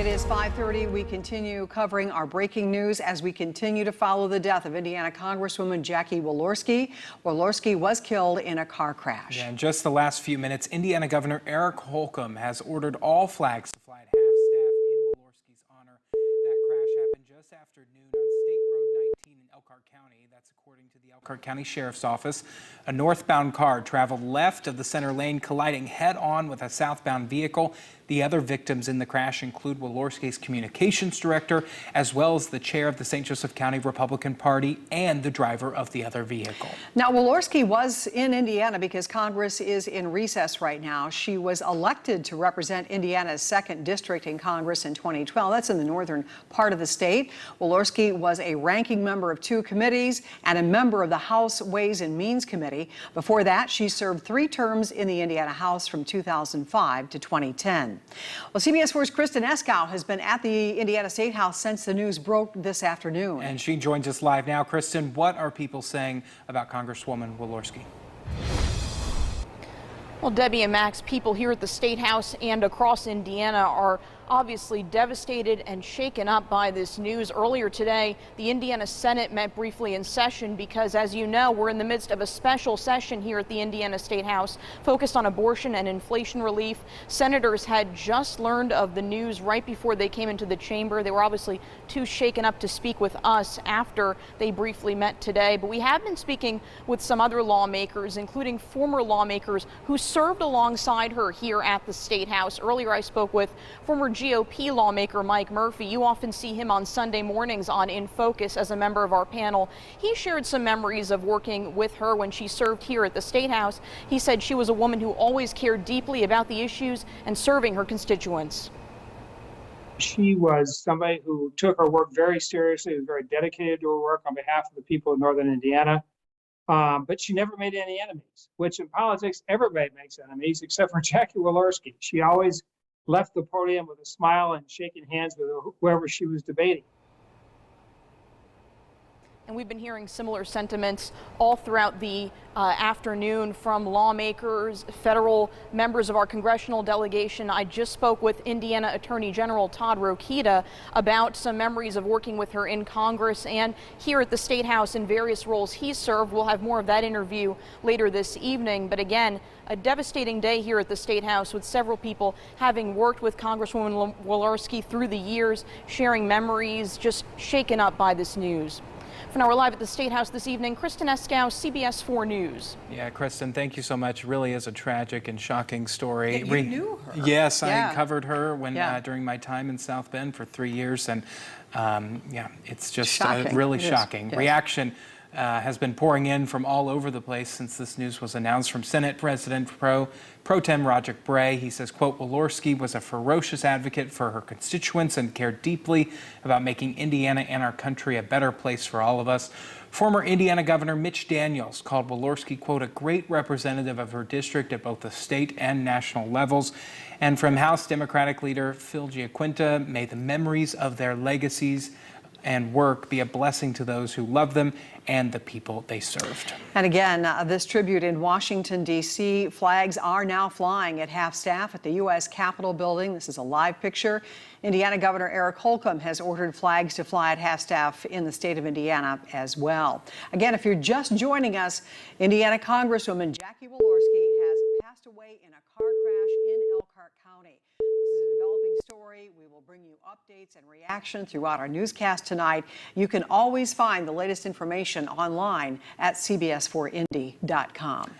It is 5:30. We continue covering our breaking news as we continue to follow the death of Indiana Congresswoman Jackie Walorski. Walorski was killed in a car crash. Yeah, in just the last few minutes, Indiana Governor Eric Holcomb has ordered all flags to fly at half-staff in Walorski's honor. That crash happened just after noon on State Road 19 in Elkhart County. That's according to the Elkhart County Sheriff's Office. A northbound car traveled left of the center lane, colliding head-on with a southbound vehicle. The other victims in the crash include Walorski's communications director, as well as the chair of the St. Joseph County Republican Party and the driver of the other vehicle. Now, Walorski was in Indiana because Congress is in recess right now. She was elected to represent Indiana's 2nd District in Congress in 2012. That's in the northern part of the state. Walorski was a ranking member of 2 committees and a member of the House Ways and Means Committee. Before that, she served 3 terms in the Indiana House from 2005 to 2010. Well, CBS 4's Kristen Eskow has been at the Indiana State House since the news broke this afternoon. And she joins us live now. Kristen, what are people saying about Congresswoman Walorski? Well, Debbie and Max, people here at the State House and across Indiana are obviously devastated and shaken up by this news. Earlier today, the Indiana Senate met briefly in session because, as you know, we're in the midst of a special session here at the Indiana State House focused on abortion and inflation relief. Senators had just learned of the news right before they came into the chamber. They were obviously too shaken up to speak with us after they briefly met today. But we have been speaking with some other lawmakers, including former lawmakers who served alongside her here at the State House. Earlier, I spoke with former GOP lawmaker Mike Murphy. You often see him on Sunday mornings on In Focus as a member of our panel. He shared some memories of working with her when she served here at the State House. He said she was a woman who always cared deeply about the issues and serving her constituents. She was somebody who took her work very seriously, was very dedicated to her work on behalf of the people of Northern Indiana. But she never made any enemies, which in politics, everybody makes enemies except for Jackie Walorski. She always left the podium with a smile and shaking hands with whoever she was debating. And we've been hearing similar sentiments all throughout the afternoon from lawmakers, federal members of our congressional delegation. I just spoke with Indiana Attorney General Todd Rokita about some memories of working with her in Congress and here at the State House in various roles he served. We'll have more of that interview later this evening. But again, a devastating day here at the State House with several people having worked with Congresswoman Walorski through the years, sharing memories, just shaken up by this news. For now, we're live at the State House this evening. Kristen Eskow, CBS 4 News. Yeah, Kristen, thank you so much. It really is a tragic and shocking story. You knew her. Yes, yeah. I covered her when during my time in South Bend for 3 years, and yeah, it's just really shocking. Yes. Reaction has been pouring in from all over the place since this news was announced. From Senate President Pro Tem Roderick Bray, he says, quote, Walorski was a ferocious advocate for her constituents and cared deeply about making Indiana and our country a better place for all of us. Former Indiana Governor Mitch Daniels called Walorski, quote, a great representative of her district at both the state and national levels. And from House Democratic leader Phil Giaquinta, may the memories of their legacies and work be a blessing to those who love them and the people they served. And again, this tribute in Washington, D.C. Flags are now flying at half-staff at the U.S. Capitol building. This is a live picture. Indiana Governor Eric Holcomb has ordered flags to fly at half-staff in the state of Indiana as well. Again, if you're just joining us, Indiana Congresswoman Jackie Walorski has passed away in a car crash in Elkhart County. This is a developing story. We will bring you updates and reaction throughout our newscast tonight. You can always find the latest information online at cbs4indy.com.